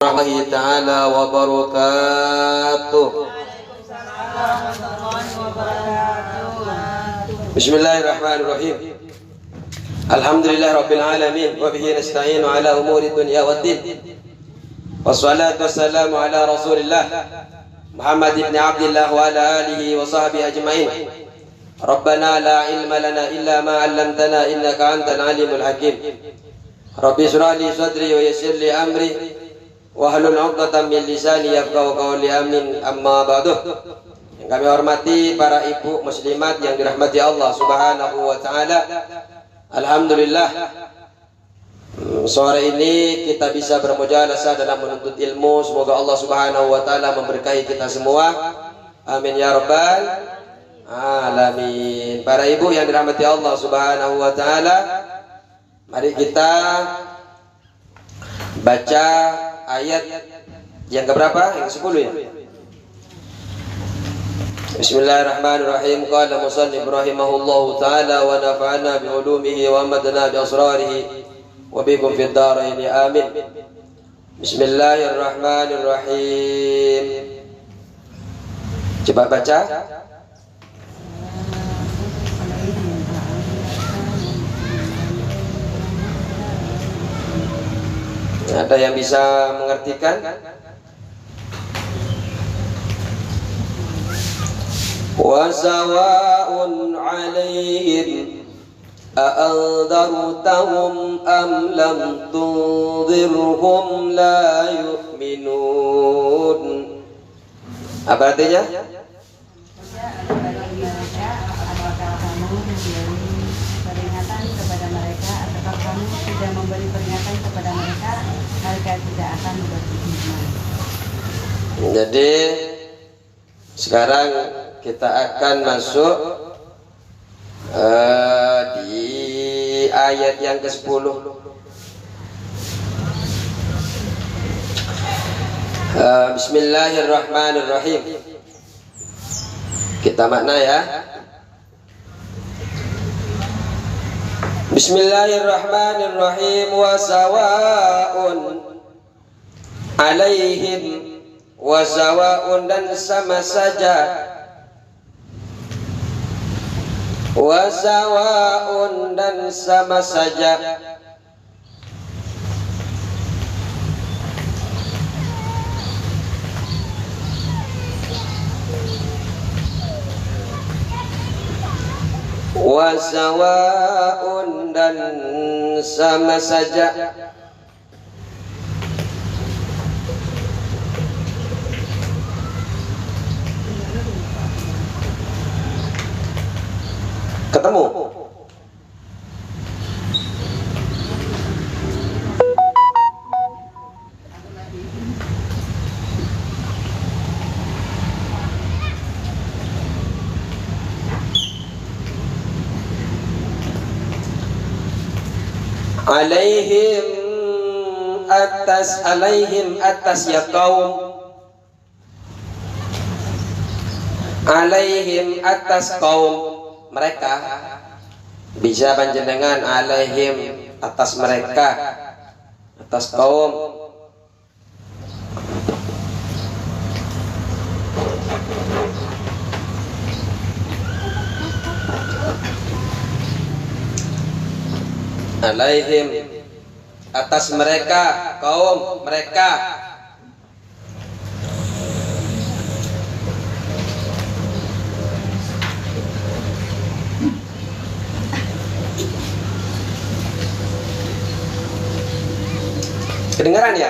warahmatullahi ta'ala wabarakatuh. Bismillahirrahmanirrahim. Alhamdulillah rabbil alamin wa bihi nasta'inu ala umuri dunya waddin. Wassalatu wassalamu ala Rasulillah Muhammad ibn Abdillah wa ala alihi wa sahbihi ajma'in. Rabbana la ilma lana illa ma 'allamtana innaka antal alimul hakim. Rabbi shrah li sadri wa yassir li amri wahlul 'uqdatam min lisani yafqahu qawli. Amin. Amma ba'du. Yang kami hormati para ibu muslimat yang dirahmati Allah Subhanahu wa taala. Alhamdulillah, sore ini kita bisa bermujalasah dalam menuntut ilmu. Semoga Allah Subhanahu wa taala memberkahi kita semua. Amin ya rabbal alamin. Para ibu yang dirahmati Allah Subhanahu wa taala, mari kita baca ayat yang keberapa? Yang 10 ya. Bismillahirrahmanirrahim. Qala musannif rahimahullahu taala wa nafa'ana bi ulumihi wa amadna bi asrarihi wa bikum fid dharain. Amin. Bismillahirrahmanirrahim. Coba baca. Ada yang bisa mengertikan? Wa sawa'un 'alaihim a'anzartahum am lam tunzirhum la yu'minun. Apa artinya? Apakah kamu memberi peringatan kepada mereka, ataukah kamu tidak memberi peringatan kepada mereka, mereka tidak akan beriman. Jadi sekarang kita akan masuk di ayat yang ke-10. Bismillahirrahmanirrahim. Kita makna ya. Bismillahirrahmanirrahim. Wa sawa'un alaihim, wa sawa'un dan sama saja, wa sawa'un dan sama saja, wa sawa'un dan sama saja, ketemu. Alaihim atas ya kaum, alaihim atas kaum mereka, bisa panjenengan alaihim atas mereka, atas kaum. Alaihim atas mereka, kaum mereka. Kedengaran ya?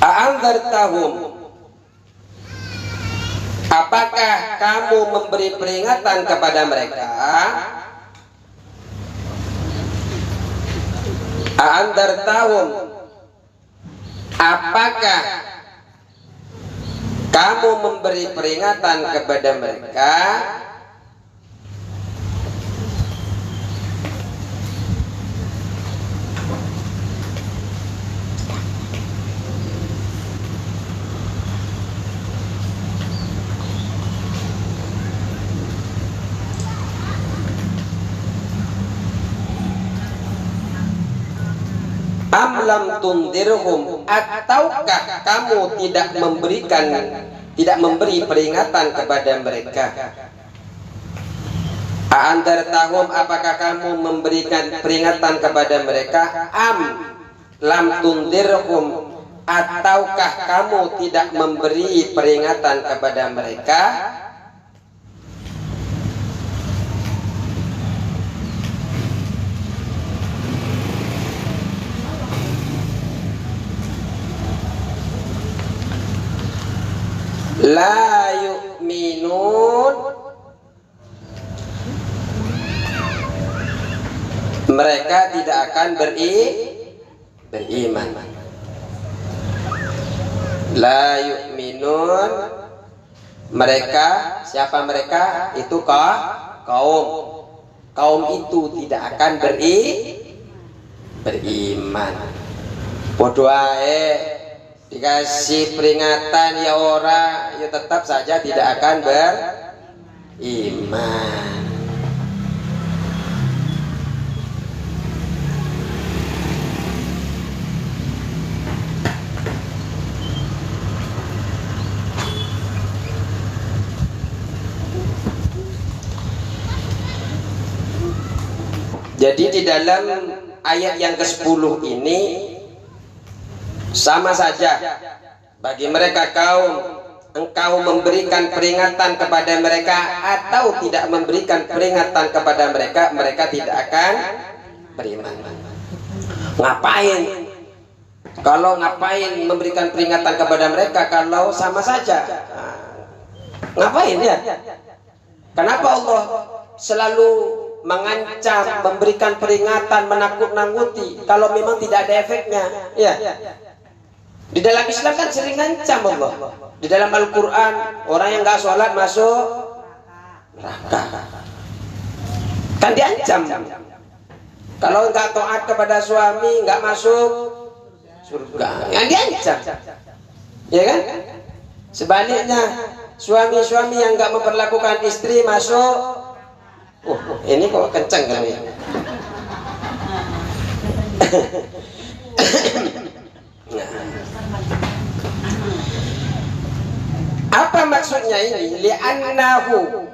A'anzartahum, apakah kamu memberi peringatan kepada mereka? A'anzartahum, apakah kamu memberi peringatan kepada mereka? Am lam tundirhum, ataukah kamu tidak memberi peringatan kepada mereka? Antar tahum, apakah kamu memberikan peringatan kepada mereka? Am lam tundirhum, ataukah kamu tidak memberi peringatan kepada mereka? La yu'minun, mereka tidak akan beriman. La yu'minun, mereka, siapa mereka? Itu kaum itu tidak akan beriman. Bodoh ae, dikasih peringatan ya orang, ya tetap saja tidak akan beriman. Jadi di dalam ayat yang ke-10 ini sama saja bagi mereka kaum, engkau memberikan peringatan kepada mereka atau tidak memberikan peringatan kepada mereka, mereka tidak akan beriman. Ngapain? Kalau ngapain memberikan peringatan kepada mereka kalau sama saja? Ngapain ya? Kenapa Allah selalu mengancam, memberikan peringatan, menakut-nakuti kalau memang tidak ada efeknya? Ya. Di dalam Islam kan sering ngancam Allah. Di dalam Al-Quran, orang yang nggak sholat masuk neraka. Kan diancam. Kalau nggak taat kepada suami nggak masuk surga. Yang diancam, ya kan? Sebaliknya, suami-suami yang nggak memperlakukan istri masuk. Ini kok kenceng kan ya? Apa maksudnya ini? Li'annahu,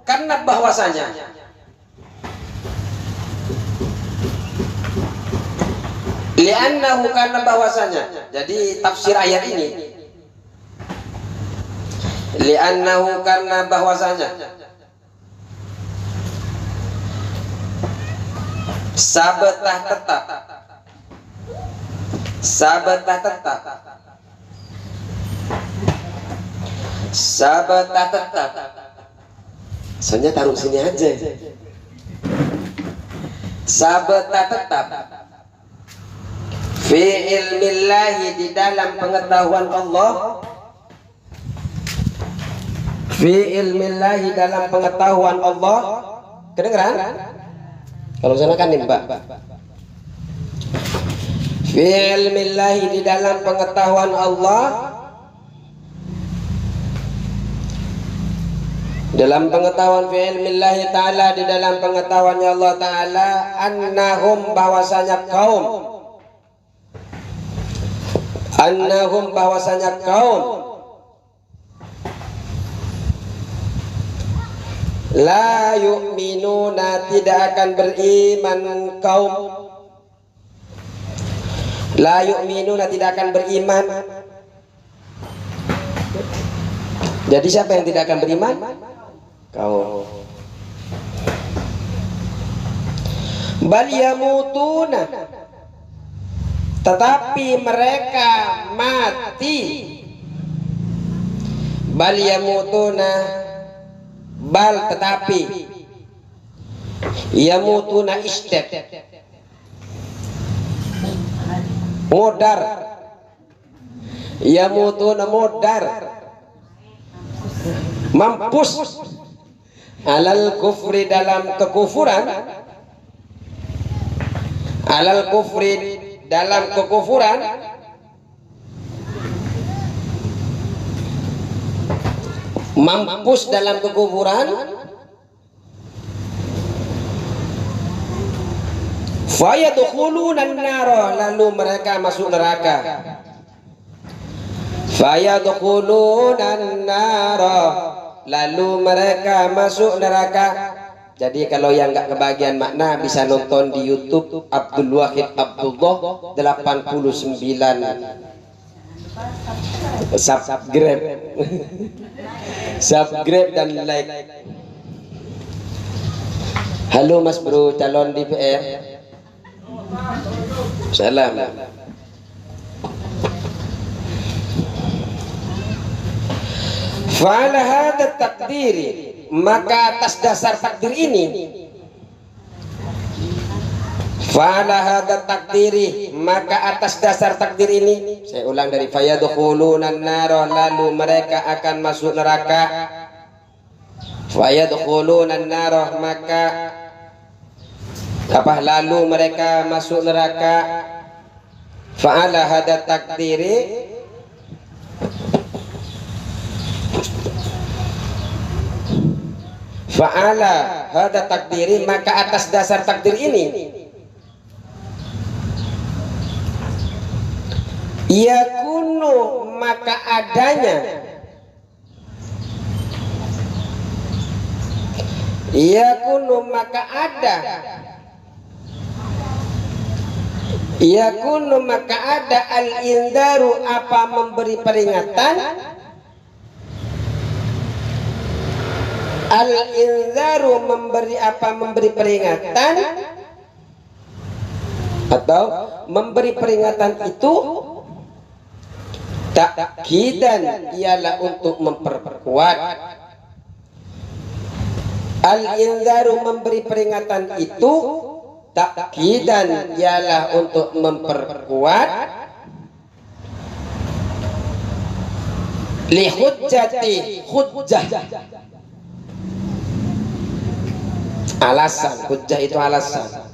karena bahwasanya karena bahwasanya. Jadi tafsir ayat ini, li'annahu, karena bahwasanya, sabetah tetap, soalnya taruh sini aja. Sabetah tetap fi ilmillahi, di dalam pengetahuan Allah, fi ilmillahi, dalam pengetahuan Allah. Kedengeran? Kalau sana kan nih Mbak. Fi ilmillahi, di dalam pengetahuan Allah, dalam pengetahuan fi ilmillahi ta'ala, di dalam pengetahuannya Allah ta'ala, annahum, bahwasanya kaum, annahum, bahwasanya kaum, la yu'minuna, tidak akan beriman kaum, la yu'minuna, tidak akan beriman. Jadi siapa yang tidak akan beriman? Kaum. Bal yamutuna, tetapi mereka mati. Bal yamutuna, bal, tetapi, yamutuna istet, modar, yamutuna modar, mampus, alal kufri, dalam kekufuran, alal kufri, dalam kekufuran, mampus dalam kekufuran, Fayadkhulunan nara, lalu mereka masuk neraka. Fayadkhulunan nara, lalu mereka masuk neraka. Jadi kalau yang nggak kebagian makna bisa nonton di YouTube Abdul Wahid Abdullah 89. Subscribe. Subscribe dan like. Halo Mas Bro, calon DPR. Salam. Fa'ala hadha takdiri, maka atas dasar takdir ini, fa'ala hadha takdiri, maka atas dasar takdir ini, saya ulang dari fayadkhulunan nara, lalu mereka akan masuk neraka. Fayadkhulunan nara, maka apa, lalu mereka masuk neraka. Fa'ala hadha takdiri, fa'ala hadha takdiri, maka atas dasar takdir ini, yakunu, maka adanya, yakunu, maka ada, yakunu, maka ada al-indaru, apa, memberi peringatan, al-inzaru, memberi apa, memberi peringatan, atau memberi peringatan itu takkidan, ialah untuk memperkuat. Al-inzaru, memberi peringatan itu takkidan, ialah untuk memperkuat. Li hujjati, hujjah, alasan, hujjah itu alasan.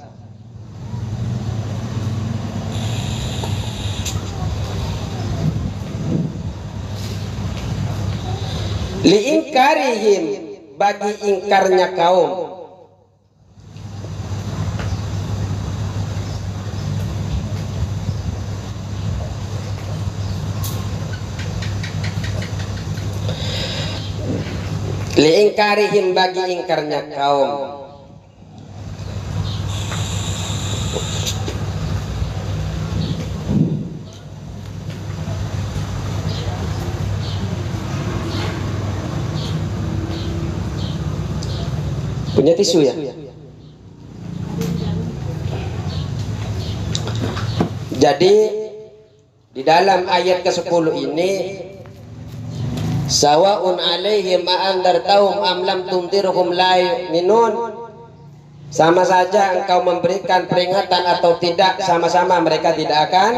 Liingkarihim, bagi ingkarnya kaum. Liingkarihim, bagi ingkarnya kaum. Punya tisu ya? Jadi di dalam ayat ke-10 ini, sawa'un alaihim a'andartahum am lam tundirhum la yu'minun, sama saja engkau memberikan peringatan atau tidak, sama-sama mereka tidak akan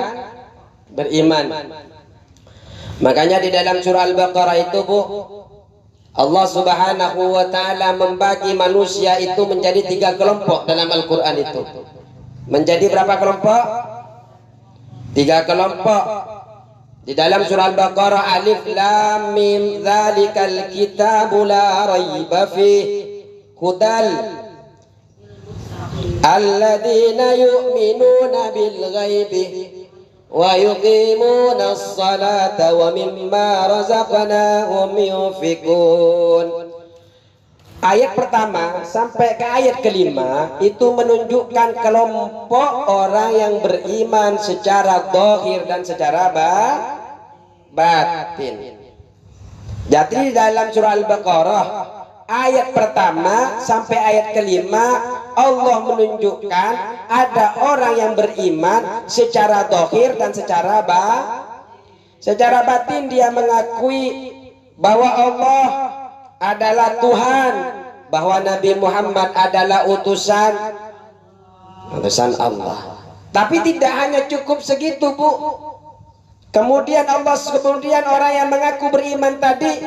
beriman. Makanya di dalam surah Al-Baqarah itu, Bu, Allah Subhanahu wa ta'ala membagi manusia itu menjadi 3 kelompok dalam Al-Quran itu. Menjadi berapa kelompok? 3 kelompok. Di dalam surah Al-Baqarah, alif lam mim dzalikal kitabu la raiba fih hudal alladzina yu'minuna bil ghaibi wa yuqimuna as-salata wa mimma razaqnahum yunfikun. Ayat pertama sampai ke ayat kelima itu menunjukkan kelompok orang yang beriman secara zahir dan secara batin. Jadi dalam surah Al-Baqarah ayat pertama sampai ayat kelima Allah menunjukkan ada orang yang beriman secara zahir dan secara batin. Dia mengakui bahwa Allah adalah Tuhan, bahwa Nabi Muhammad adalah utusan Allah. Tapi tidak hanya cukup segitu, Bu. Kemudian orang yang mengaku beriman tadi,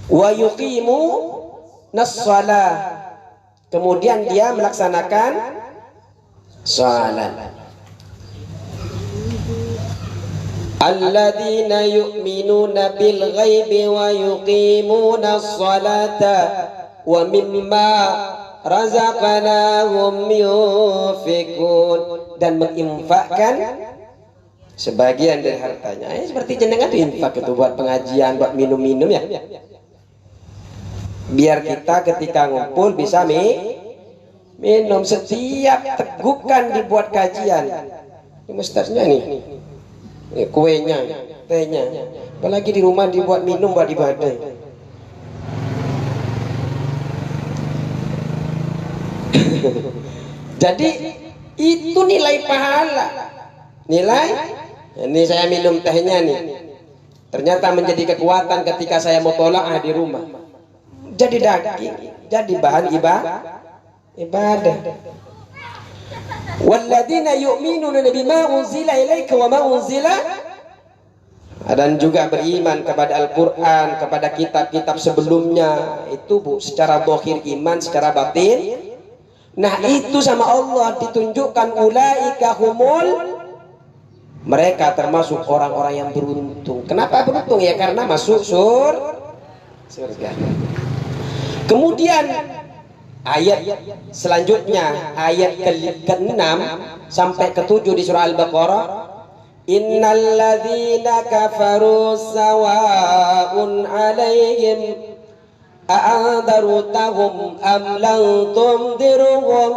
wa yuqimu nas-shalah, kemudian dia melaksanakan salat. Alladzina yu'minuna bil ghaibi wa yuqimuna as-salata wa mimma razaqnahum yunfikun, dan menginfakkan sebagian dari hartanya. Seperti jenengan tuh infak itu buat pengajian, buat minum-minum ya. Biar kita ketika ngumpul bisa minum. Setiap tegukan dibuat kajian. Ini ustaznya nih, kuenya, tehnya, apalagi di rumah dibuat minum buat ibadah. Jadi itu nilai pahala. Nilai, ini saya minum tehnya nih, ternyata menjadi kekuatan ketika saya mau tolak di rumah. Jadi daging, jadi bahan ibadah. Walladzina yu'minuna bima unzila ilaika wa ma unzila, dan juga beriman kepada Al-Qur'an, kepada kitab-kitab sebelumnya. Itu Bu, secara zahir iman, secara batin. Nah, itu sama Allah ditunjukkan ulaika humul, mereka termasuk orang-orang yang beruntung. Kenapa beruntung? Ya karena masuk surga. Kemudian ayat selanjutnya, ayat ke-6 sampai ke-7 di surah Al-Baqarah, innal ladzina kafaru sawa'un 'alaihim a'andartahum am lam tundirhum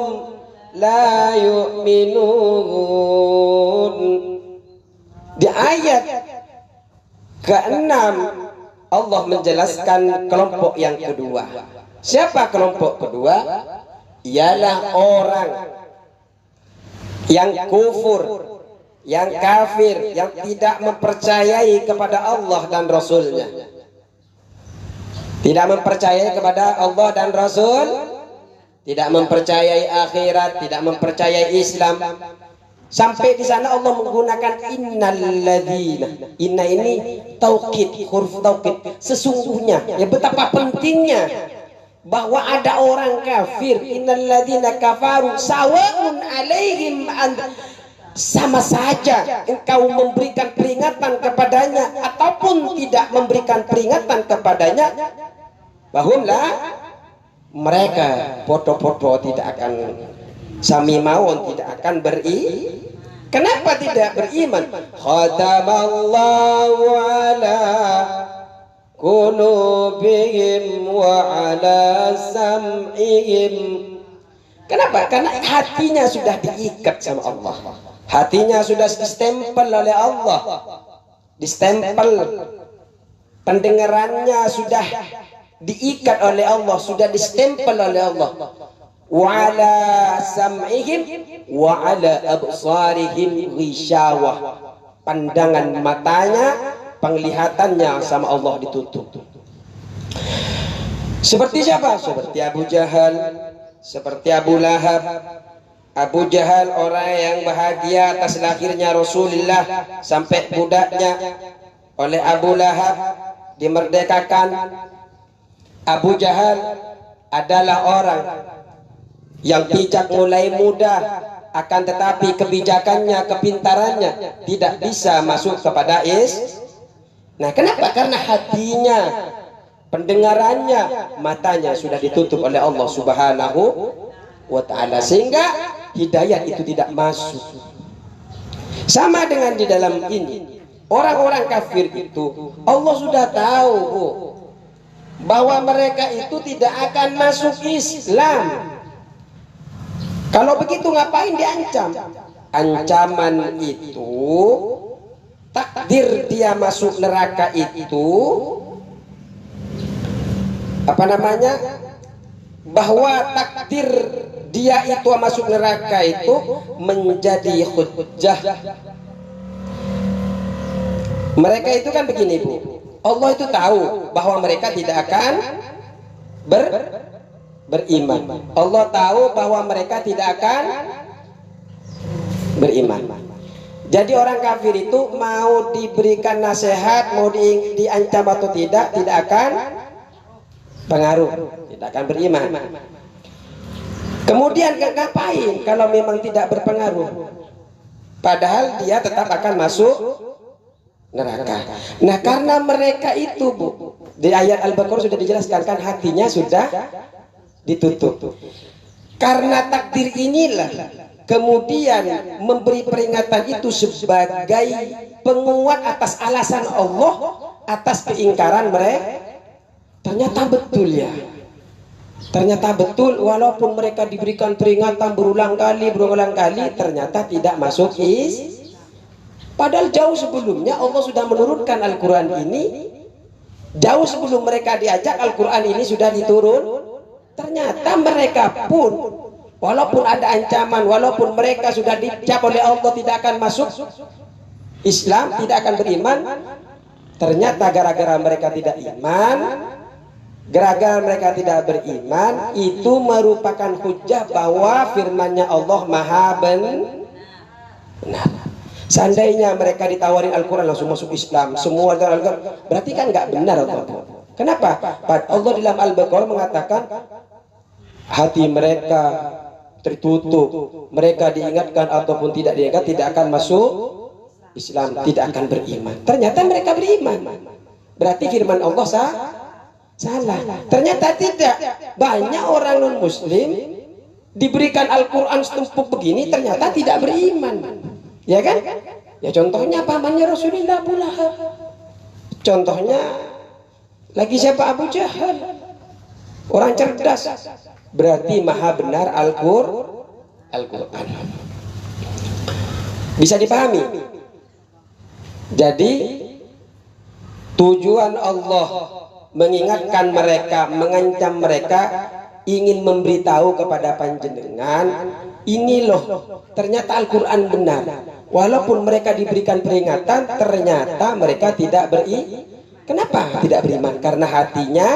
la yu'minun. Di ayat ke-6 Allah menjelaskan kelompok yang kedua. Siapa kelompok kedua? Ialah orang yang kufur, yang kafir, yang tidak mempercayai kepada Allah dan Rasulnya. Tidak mempercayai kepada Allah dan Rasul, tidak mempercayai akhirat, tidak mempercayai Islam. Sampai di sana Allah menggunakan innalladzina. Inna ini taukid, huruf taukid. Sesungguhnya, ya betapa pentingnya bahwa ada orang kafir. Innalladzina kafaru sawa'un 'alaihim, sama saja engkau memberikan peringatan kepadanya ataupun tidak memberikan peringatan kepadanya, bahumlah mereka podo-podo tidak akan sami mawon, tidak akan Kenapa tidak beriman? Khatamallahu ala qulubihim wa ala sam'ihim. Kenapa? Karena hatinya sudah diikat sama Allah. Hatinya sudah distempel oleh Allah. Distempel. Pendengarannya sudah diikat oleh Allah, sudah distempel oleh Allah. Wa ala sam'ihim wa ala absarihim ghishawah. Pandangan matanya, penglihatannya sama Allah ditutup. Seperti siapa? Seperti Abu Jahal, seperti Abu Lahab. Abu Jahal orang yang bahagia atas lahirnya Rasulullah sampai budaknya oleh Abu Lahab dimerdekakan. Abu Jahal adalah orang yang bijak mulai muda, akan tetapi kebijakannya, kepintarannya tidak bisa masuk kepada Nah, kenapa? Karena hatinya, pendengarannya, matanya sudah ditutup oleh Allah Subhanahu wa ta'ala, sehingga hidayah itu tidak masuk. Sama dengan di dalam ini, orang-orang kafir itu Allah sudah tahu bahwa mereka itu tidak akan masuk Islam. Kalau begitu ngapain diancam? Ancaman itu, takdir dia masuk neraka itu, apa namanya, bahwa takdir dia itu masuk neraka itu menjadi hujjah. Mereka itu kan begini Bu, Allah itu tahu bahwa mereka tidak akan beriman. Allah tahu bahwa mereka tidak akan beriman. Jadi orang kafir itu mau diberikan nasihat, mau diancam atau tidak akan pengaruh, tidak akan beriman. Kemudian ngapain kalau memang tidak berpengaruh? Padahal dia tetap akan masuk neraka. Nah, karena mereka itu Bu, di ayat Al-Baqarah sudah dijelaskan kan, hatinya sudah ditutup. Karena takdir inilah kemudian memberi peringatan itu sebagai penguat atas alasan Allah atas keingkaran mereka. Ternyata betul ya. Ternyata betul, walaupun mereka diberikan peringatan berulang kali, ternyata tidak masuk padahal jauh sebelumnya Allah sudah menurunkan Al-Quran ini. Jauh sebelum mereka diajak, Al-Quran ini sudah diturun. Ternyata mereka pun, walaupun ada ancaman, walaupun mereka sudah dicap oleh Allah tidak akan masuk Islam, tidak akan beriman, ternyata gara-gara mereka tidak iman, gara-gara mereka tidak beriman, itu merupakan hujah bahwa firman-Nya Allah Maha benar. Seandainya mereka ditawarin Al-Quran langsung masuk Islam, semua Al-Quran, berarti kan nggak benar. Kenapa? Allah dalam Al-Baqarah mengatakan hati mereka tertutup, mereka diingatkan ataupun tidak diingatkan tidak akan masuk Islam, tidak akan beriman. Ternyata mereka beriman. Berarti firman Allah salah. Ternyata tidak. Banyak orang non muslim diberikan Al-Quran setumpuk begini ternyata tidak beriman. Ya kan? Ya contohnya pamannya Rasulullah Abu Lahab. Contohnya lagi siapa? Abu Jahal. Orang cerdas. Berarti maha benar Al-Quran. Bisa dipahami? Jadi tujuan Allah mengingatkan mereka, mengancam mereka, ingin memberitahu kepada panjenengan, ini loh ternyata Al-Quran benar. Walaupun mereka diberikan peringatan, ternyata mereka tidak Kenapa tidak beriman? Karena hatinya,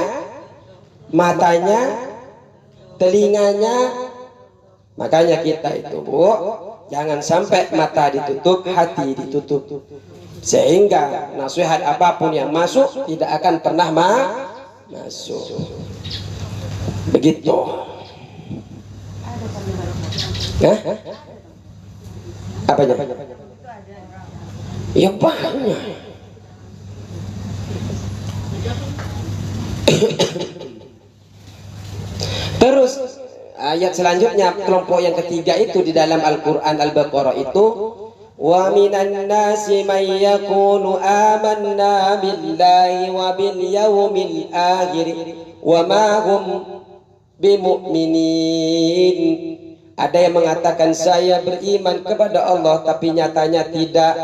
matanya, telinganya. Makanya kita itu, Bu, jangan sampai mata ditutup, hati ditutup, sehingga nasihat apapun yang masuk tidak akan pernah masuk. Begitu. Hah? Apanya? Ya banyak. Terus ayat selanjutnya, kelompok yang ketiga itu di dalam Al-Quran Al-Baqarah itu, wa minan nasi may yaqulu amanna billahi wa bil yaumil akhir wa ma hum bimu'minin. Ada yang mengatakan saya beriman kepada Allah tapi nyatanya tidak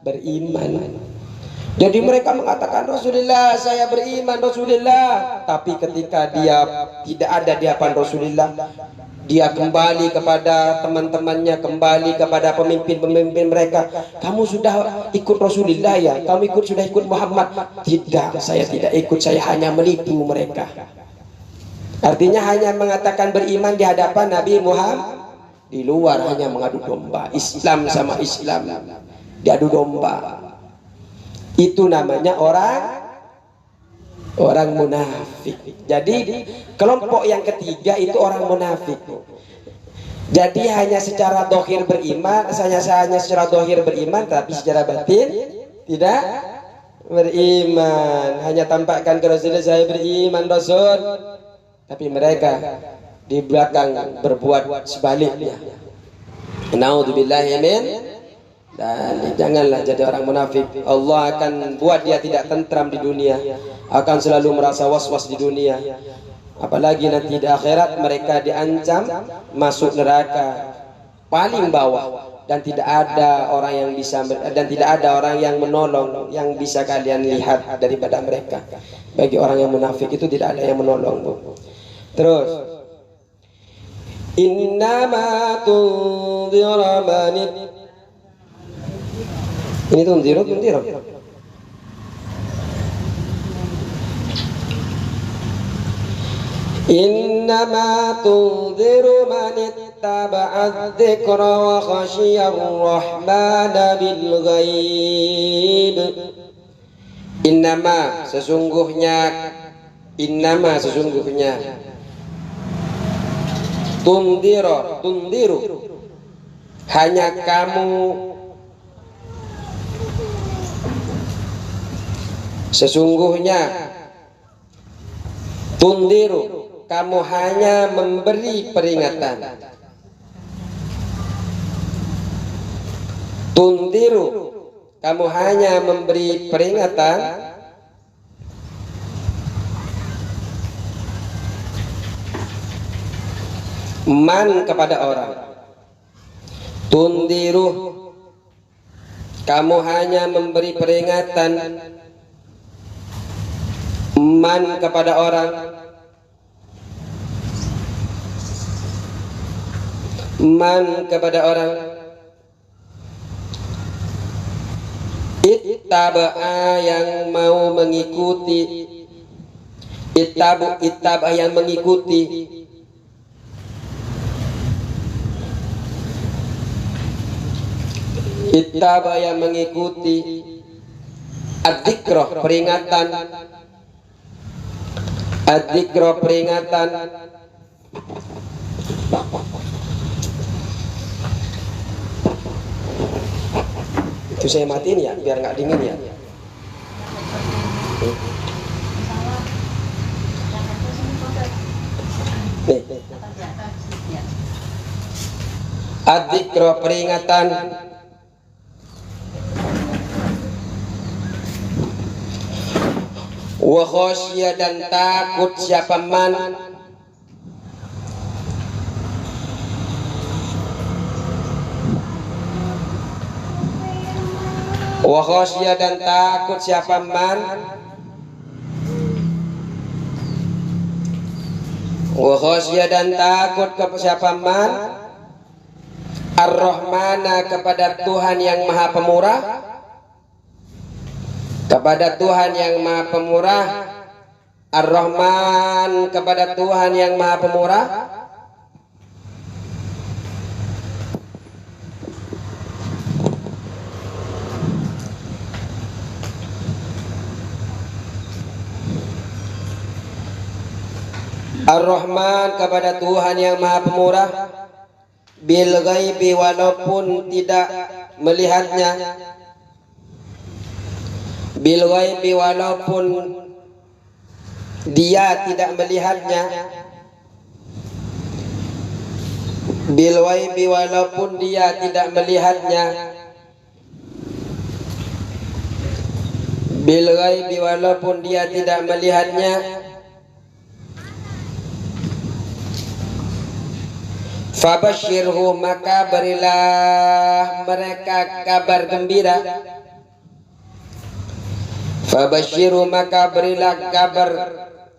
beriman. Jadi mereka mengatakan Rasulullah, saya beriman Rasulullah, tapi ketika dia tidak ada di hadapan Rasulullah, dia kembali kepada teman-temannya, kembali kepada pemimpin-pemimpin mereka. Kamu sudah ikut Rasulullah ya? Kamu sudah ikut Muhammad? Tidak, saya tidak ikut, saya hanya menipu mereka. Artinya hanya mengatakan beriman di hadapan Nabi Muhammad, di luar hanya mengadu domba. Islam sama Islam diadu domba. Itu namanya orang munafik. Jadi kelompok yang ketiga itu orang munafik. Jadi hanya secara dohir beriman, hanya secara dohir beriman, tapi secara batin tidak beriman. Hanya tampakkan ke Rasulullah, saya beriman Rasul, tapi mereka di belakang berbuat sebaliknya. Naudzubillahi min. Dan janganlah jadi orang munafik. Allah akan buat dia tidak tentram di dunia, akan selalu merasa was-was di dunia. Apalagi nanti di akhirat mereka diancam masuk neraka paling bawah, dan tidak ada orang yang bisa, dan tidak ada orang yang menolong yang bisa kalian lihat daripada mereka. Bagi orang yang munafik itu tidak ada yang menolong. Terus, innama tunzira man, ini tunzira. Innama tunziru man ittaba'a dzikra wa khashiya ar-rahmana bil ghaib. Innama sesungguhnya tunziru hanya kamu, sesungguhnya tunziru kamu hanya memberi peringatan. Tundiru, kamu hanya memberi peringatan. Man, kepada orang. Tundiru, kamu hanya memberi peringatan. Man, kepada orang. Man, kepada orang. Ittaba'a, yang mau mengikuti. Ittaba, yang mengikuti. Ittaba, yang mengikuti. Ad-dzikra, peringatan. Ad-dzikra, peringatan. Itu saya matiin ya, biar nggak dingin ya. Nih. Ad-dzikra, peringatan. Wa khosya, dan takut siapa man. Wa khosya, dan takut siapa man. Wa khosya, dan takut kepada siapa man. Ar-Rahmana, kepada Tuhan yang Maha Pemurah. Kepada Tuhan yang Maha Pemurah. Ar-Rahman, kepada Tuhan yang Maha Pemurah. Ar-Rahman, kepada Tuhan yang Maha Pemurah. Bil ghaibi, walaupun tidak melihatnya. Bil ghaibi, walaupun dia tidak melihatnya. Bil ghaibi, walaupun dia tidak melihatnya. Bil ghaibi, walaupun dia tidak melihatnya. Fabashirhu, maka berilah mereka kabar gembira. Fabashirhu, maka berilah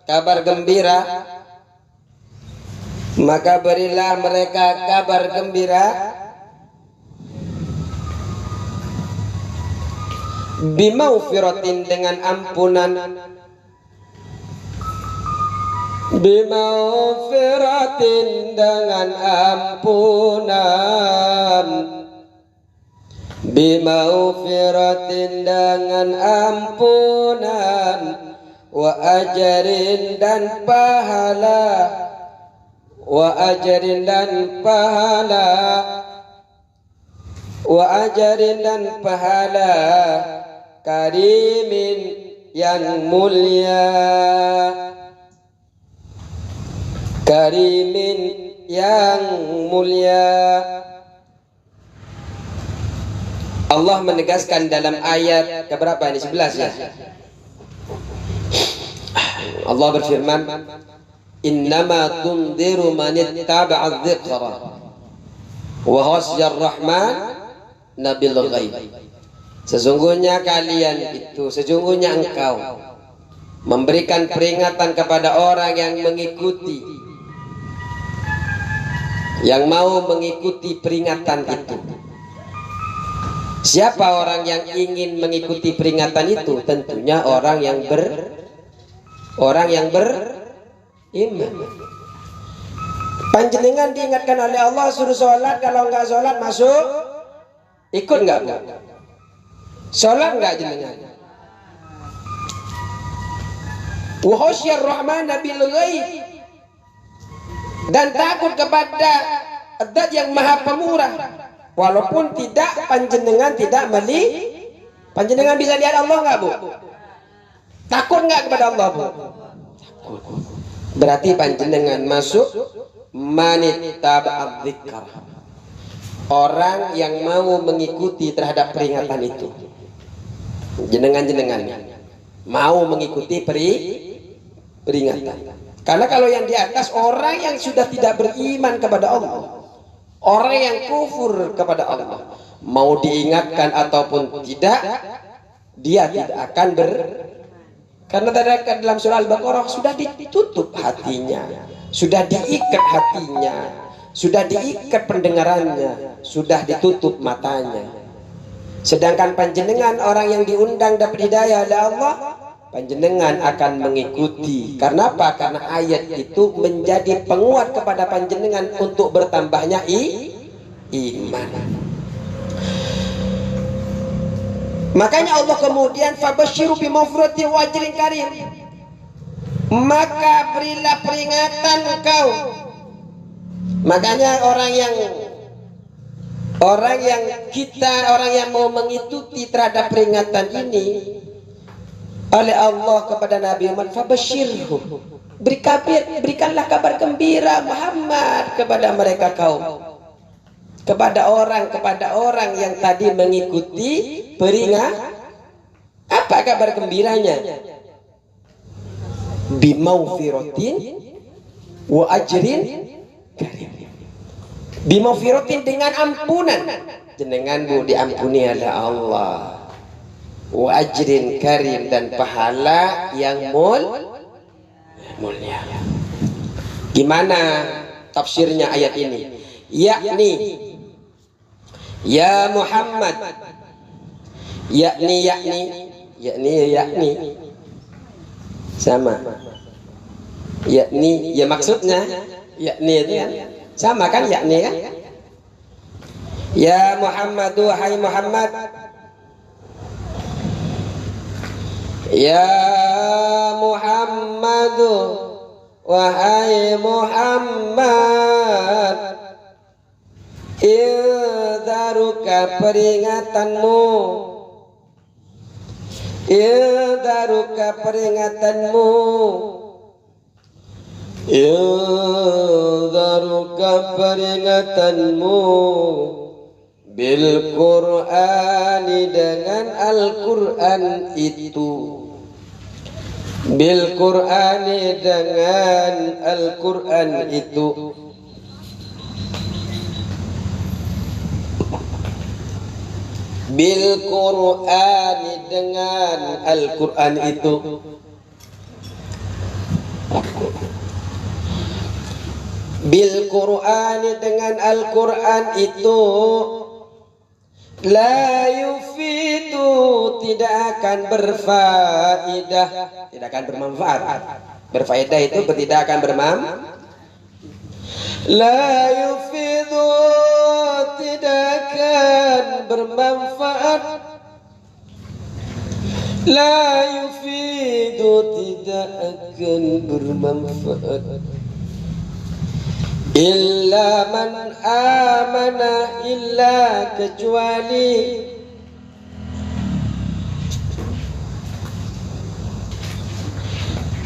kabar gembira. Maka berilah mereka kabar gembira. Bimaufiratin, dengan ampunan. Bimaufiratin, dengan ampunan. Bimaufiratin, dengan ampunan. Wa ajarin, dan pahala. Wa ajarin, dan pahala. Wa ajarin, dan pahala. Karimin, yang mulia. Karimin, yang mulia. Allah menegaskan dalam ayat keberapa ini? 11 ya. Allah berfirman, innama tundiru man ittaba'a dzikra wa khasya ar-rahman nabil ghaib. Sesungguhnya engkau memberikan peringatan kepada orang yang mengikuti, yang mau mengikuti peringatan itu. Siapa orang yang ingin mengikuti peringatan itu? Tentunya orang yang beriman. Panjenengan diingatkan oleh Allah suruh sholat, kalau nggak sholat masuk, ikut nggak? Sholat nggak jenengan? Wa khasyar rahman bil ghaib, dan takut kepada Zat yang Maha Pemurah, walaupun panjenengan tidak panjenengan bisa lihat Allah nggak, Bu? Takut nggak kepada Allah, Bu? Takut. Berarti panjenengan masuk manittaba'adz dzikr, orang yang mau mengikuti terhadap peringatan itu. Jenengan mau mengikuti peringatan. Karena kalau yang di atas orang yang sudah tidak beriman kepada Allah, orang yang kufur kepada Allah, mau diingatkan ataupun tidak, dia tidak akan karena dalam surah Al-Baqarah sudah ditutup hatinya, sudah diikat hatinya, sudah diikat pendengarannya, sudah ditutup matanya. Sedangkan panjenengan orang yang diundang dapat hidayah oleh Allah, panjenengan akan mengikuti. Karena apa? Karena ayat itu menjadi penguat kepada panjenengan untuk bertambahnya iman. Makanya Allah kemudian fabasyiru bimaghfiratin wa ajrin karim, maka berilah peringatan engkau. Makanya orang yang mau mengikuti terhadap peringatan ini oleh Allah kepada Nabi Muhammad, fabasyirhu, berikanlah kabar gembira Muhammad kepada mereka kaum, kepada orang yang tadi mengikuti peringatan. Apa kabar gembiranya? Bimaghfiratin wa ajrin karim. Bimaghfiratin, dengan ampunan, jenengan bu diampuni oleh Allah. Wa ajrin karim, dan pahala yang mulia. Gimana tafsirnya ayat ini? Yakni ya Muhammad, yakni sama, yakni ya maksudnya yakni itu kan sama kan, yakni kan, ya Muhammad, wahai Muhammad, ya Muhammad, wahai Muhammad, ildaruka peringatanmu, ildaruka peringatanmu, ildaruka peringatanmu, bil Qur'ani, dengan Al-Quran itu, bil Qur'ani, dengan Al-Quran itu, bil Qur'ani, dengan Al-Quran itu, bil Qur'ani, dengan Al-Quran itu, la yufidu, tidak akan berfaedah, tidak akan bermanfaat. Berfaedah itu tidak akan bermanfaat. La yufidu, tidak akan bermanfaat. La yufidu, tidak akan bermanfaat. Illa man amana, illa kecuali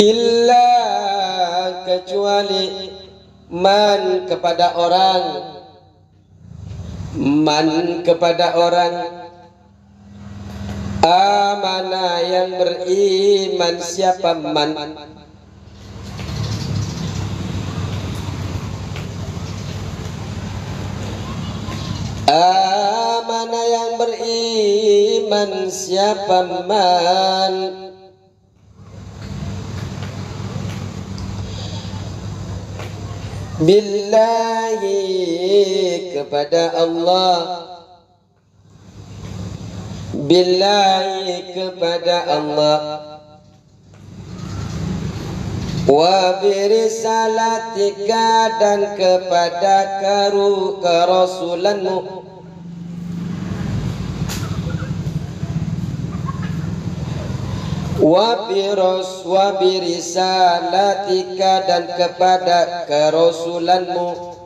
illa kecuali man kepada orang, man kepada orang, amana yang beriman, siapa man, amana yang beriman, siapa man, billahi kepada Allah, billahi kepada Allah, wa birisalatika, dan kepada kerasulanmu, wa birisalatika, dan kepada kerasulanmu,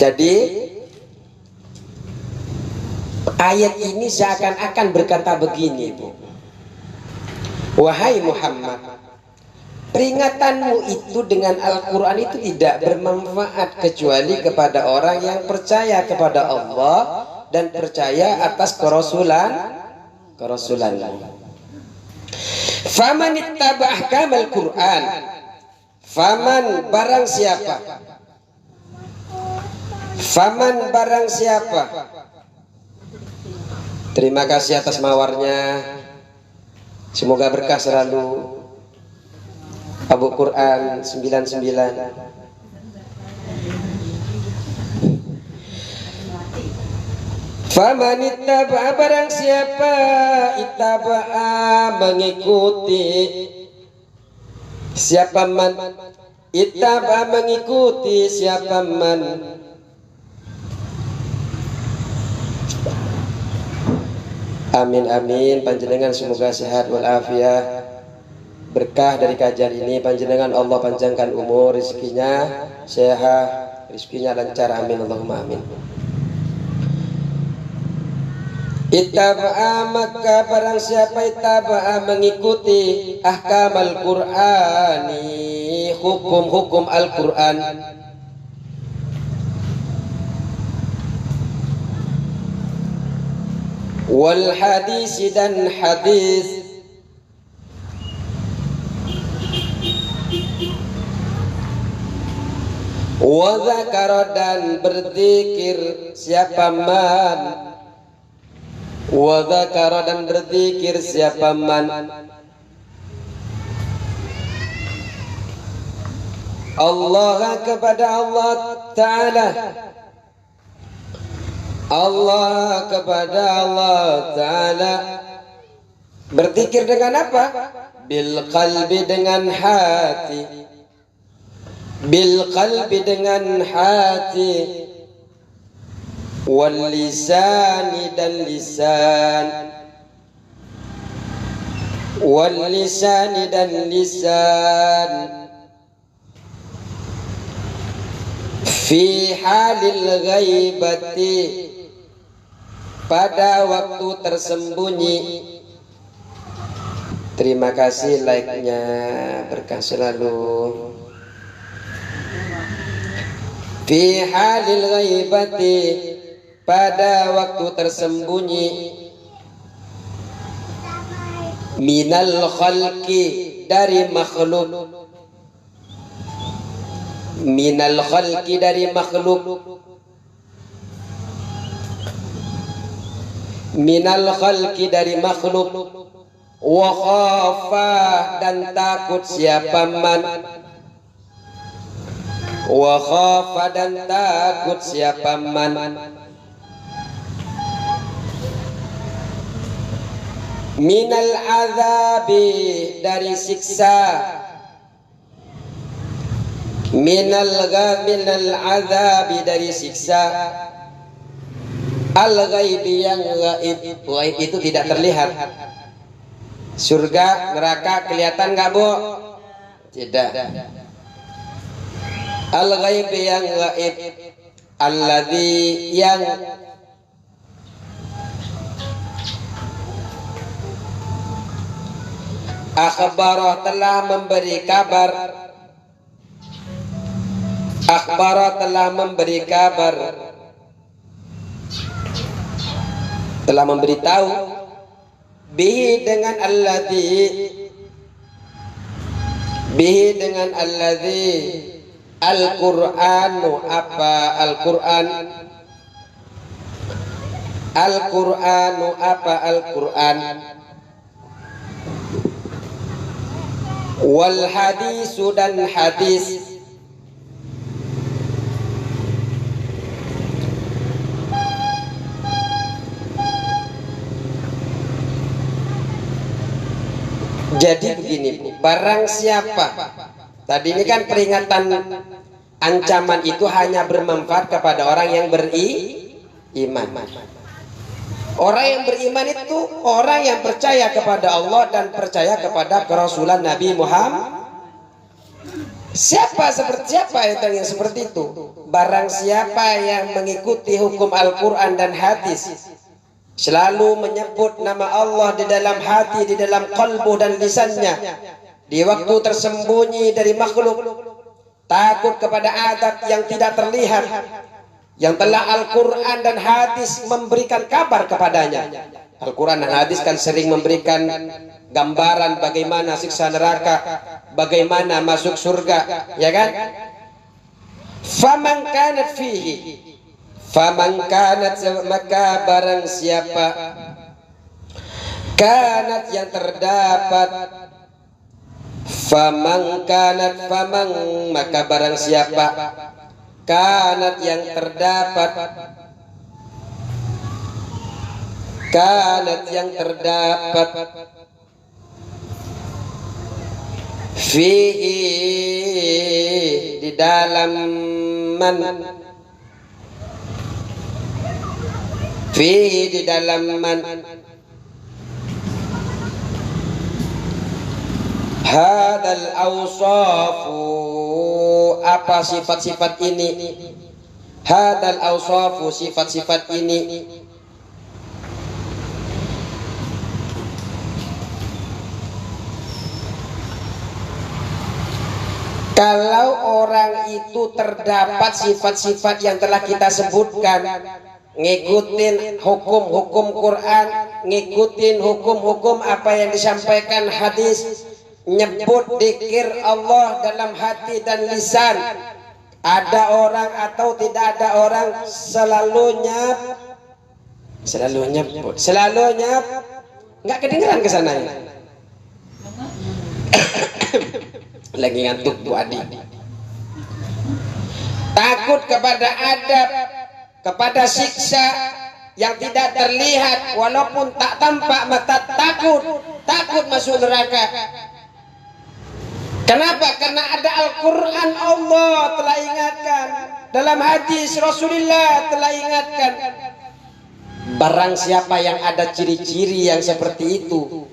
jadi Ayat ini seakan-akan berkata begini, Bu. Wahai Muhammad, peringatanmu itu dengan Al-Quran itu tidak bermanfaat kecuali kepada orang yang percaya kepada Allah dan percaya atas kerasulanmu. Faman ittaba ahkamal Quran, faman barang siapa, faman barang siapa. Terima kasih atas mawarnya, semoga berkah selalu. Abu Quran 99. Faman ittaba'a barang siapa ittaba'a mengikuti, siapa man ittaba'a mengikuti, siapa man amin amin, panjenengan semoga sehat walafiat, berkah dari kajian ini, panjenengan Allah panjangkan umur, rezekinya sehat, rezekinya lancar, amin Allahumma amin. Ittaba'a maka barang siapa ittaba'a mengikuti ahkamal Qur'ani, hukum-hukum Al-Qur'an, wal hadis dan hadis, wa dzakara dan berzikir, siapa man, wa dzakara dan berzikir, siapa man Allah kepada Allah Ta'ala, Allah kepada Allah Ta'ala. Berzikir dengan apa? Bil qalbi dengan hati, bil qalbi dengan hati, wal lisani dan lisan, wal lisani dan lisan, fi halil ghaibati pada waktu tersembunyi. Terima kasih like-nya, berkah selalu. Fi halil ghaibati pada waktu tersembunyi, minal khalqi dari makhluk, minal khalqi dari makhluk, minal khalqi dari makhluk, wa khafa dan takut, siapa man, wa khafa dan takut, siapa man, minal azabi dari siksa, minal azabi dari siksa, al ghaibi yang gaib, gaib itu tidak terlihat. Surga neraka kelihatan nggak, Bu? Tidak. Al ghaibi yang gaib, alladzi yang akhbarah telah memberi kabar, akhbarah telah memberi kabar, telah memberitahu, bihi dengan alladzi, bihi dengan alladzi, Al-Qur'anu apa Al-Qur'an, Al-Qur'anu apa Al-Qur'an, wal hadisu dan hadis, jadi begini, Bu, barang siapa, tadi ini kan peringatan, ancaman itu hanya bermanfaat kepada orang yang beriman. Orang yang beriman itu orang yang percaya kepada Allah dan percaya kepada kerasulan Nabi Muhammad. Siapa yang seperti itu? Barang siapa yang mengikuti hukum Al-Quran dan hadis, selalu menyebut nama Allah di dalam hati, di dalam kalbu dan lisannya, di waktu tersembunyi dari makhluk, takut kepada adab yang tidak terlihat, yang telah Al-Quran dan hadis memberikan kabar kepadanya. Al-Quran dan hadis kan sering memberikan gambaran bagaimana siksa neraka, bagaimana masuk surga, ya kan? Faman kanat fihi, faman kanat, maka barang siapa, kanat yang terdapat, faman kanat, faman maka barang siapa, kanat yang terdapat, kanat yang terdapat, fihi di dalam man, fihi di dalam man, hadal awsafu, apa sifat-sifat ini, hadal awsafu, sifat-sifat ini, kalau orang itu terdapat sifat-sifat yang telah kita sebutkan, ngikutin hukum-hukum Quran, ngikutin hukum-hukum apa yang disampaikan hadis, nyebut dzikir Allah dalam hati dan lisan, ada orang atau tidak ada orang, selalunya nggak kedengeran ke sana. Lagi ngantuk Bu Adi. Takut kepada adab, kepada siksa yang tidak terlihat walaupun tak tampak mata, takut masuk neraka. Kenapa? Karena ada Al-Quran, Allah telah ingatkan, dalam hadis Rasulullah telah ingatkan. Barang siapa yang ada ciri-ciri yang seperti itu,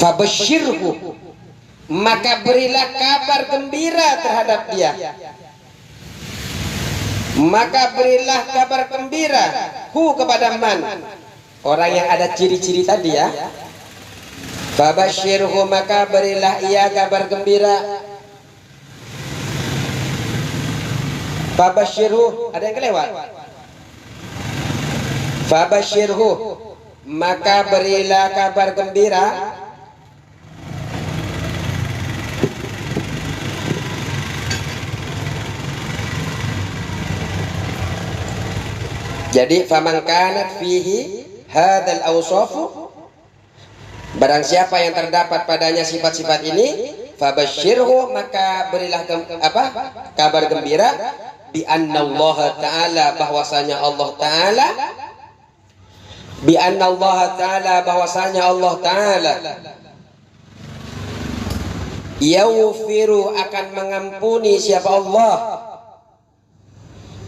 fabasyirhu, maka berilah kabar gembira terhadap dia. Maka berilah kabar gembira kepada man, orang yang ada ciri-ciri tadi ya. Fabasyirhu, maka berilah ia kabar gembira. Fabasyirhu, ada yang kelewat. Fabasyirhu, maka berilah kabar gembira. Jadi faman kanat fihi hadzal awsafu, barang siapa yang terdapat padanya sifat-sifat ini, fabasyirhu, maka berilah kabar gembira, bi annallaha ta'ala, bahwasanya Allah Ta'ala, bi annallaha ta'ala, bahwasanya Allah Ta'ala yaghfiru, akan mengampuni siapa Allah,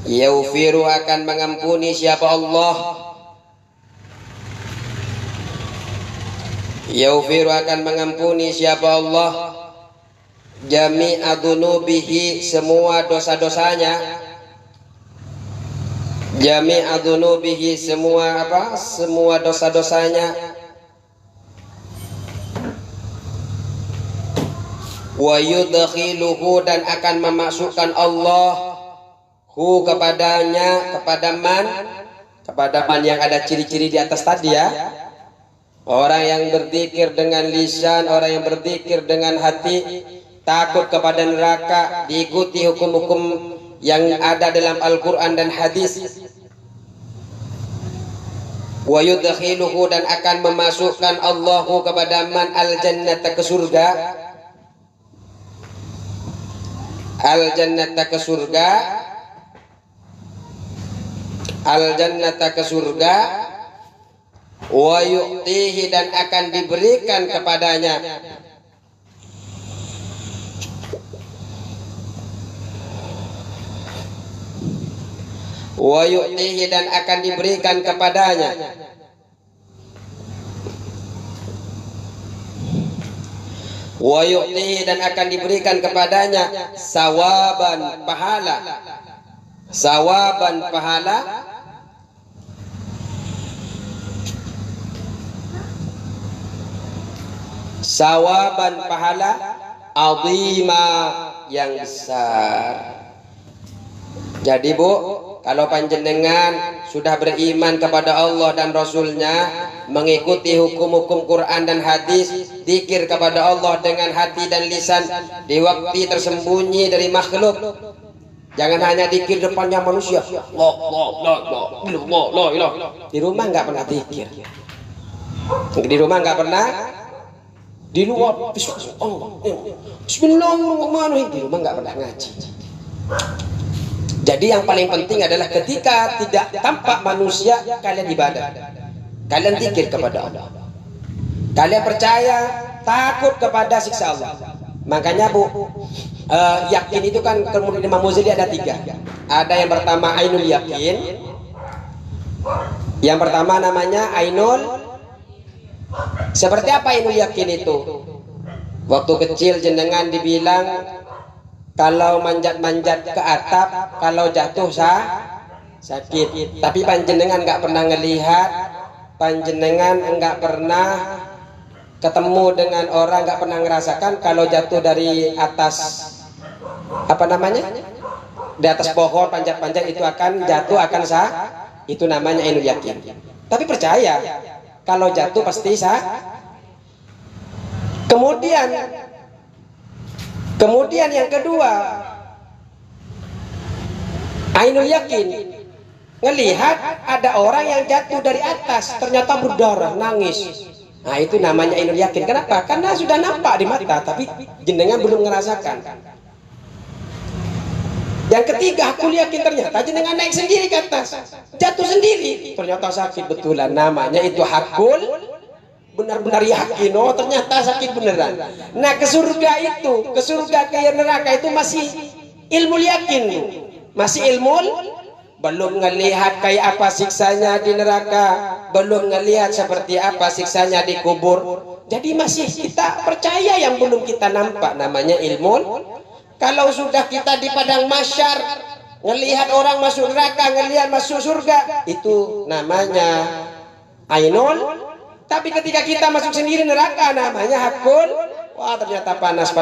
yaghfiru, akan mengampuni siapa Allah, yaghfiru, akan mengampuni siapa Allah, jami'a dzunubihi, semua dosa-dosanya, jami'a dzunubihi, semua semua dosa-dosanya, wa yudkhiluhu, dan akan memasukkan Allah kepadanya, kepada man yang ada ciri-ciri di atas tadi ya. Orang yang berzikir dengan lisan, orang yang berzikir dengan hati, takut kepada neraka, diikuti hukum-hukum yang ada dalam Al-Quran dan hadis. Wa yudkhiluhu, dan akan memasukkan Allahu kepada man al-jannata, ke surga, al-jannata, ke surga, al-jannata, ke surga, wa yu'tihi, dan akan diberikan kepadanya, wa yu'tihi, dan akan diberikan kepadanya, wa yu'tihi, dan akan diberikan kepadanya, sawaban, pahala, sawaban, pahala, sawaban pahala azima yang besar. Jadi Bu, kalau panjenengan sudah beriman kepada Allah dan Rasulnya, mengikuti hukum-hukum Quran dan hadis, zikir kepada Allah dengan hati dan lisan di waktu tersembunyi dari makhluk. Jangan hanya zikir depannya manusia. Di rumah nggak pernah zikir. Di rumah nggak pernah. Di luar Bismillahirrahmanirrahim. Di rumah nggak pernah ngaji. Jadi yang paling penting adalah ketika tidak tampak manusia, kalian ibadah, kalian zikir kepada Allah, kalian percaya, takut kepada siksa Allah. Makanya Bu, yakin itu kan kemudian Imam Muzali ada 3. Ada yang pertama ainul yakin, yang pertama namanya ainul. Seperti apa ainul yakin itu? Waktu kecil jenengan dibilang kalau manjat-manjat ke atap, kalau jatuh sakit. Tapi panjenengan nggak pernah ngelihat, panjenengan nggak pernah ketemu dengan orang, nggak pernah ngerasakan kalau jatuh dari atas apa namanya, di atas pohon panjat-panjat itu akan jatuh, akan itu namanya ainul yakin. Tapi percaya kalau jatuh pasti Kemudian yang kedua, ainul yakin, ngelihat ada orang yang jatuh dari atas, ternyata berdarah, nangis. Nah itu namanya ainul yakin. Kenapa? Karena sudah nampak di mata, tapi jenengan belum merasakan. Yang ketiga, aku yakin ternyata jenengan naik sendiri ke atas, jatuh sendiri, ternyata sakit betulan. Namanya itu hakul, benar-benar yakin, oh ternyata sakit beneran. Nah ke surga ke neraka itu masih ilmu yakin, masih ilmu, belum ngelihat kayak apa siksanya di neraka, belum ngelihat seperti apa siksanya di kubur. Jadi masih kita percaya yang belum kita nampak, namanya ilmu. Kalau sudah kita di padang mahsyar ngelihat orang masuk neraka, ngelihat masuk surga, itu namanya ainul. Tapi ketika kita masuk sendiri neraka, namanya hakul. Wah ternyata panas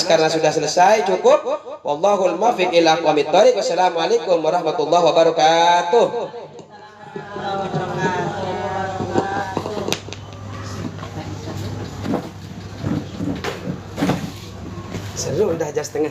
karena sudah selesai, cukup. Wallahul muwaffiq ila aqwamit thoriq. Wassalamualaikum warahmatullahi wabarakatuh. Seru udah aja setengah.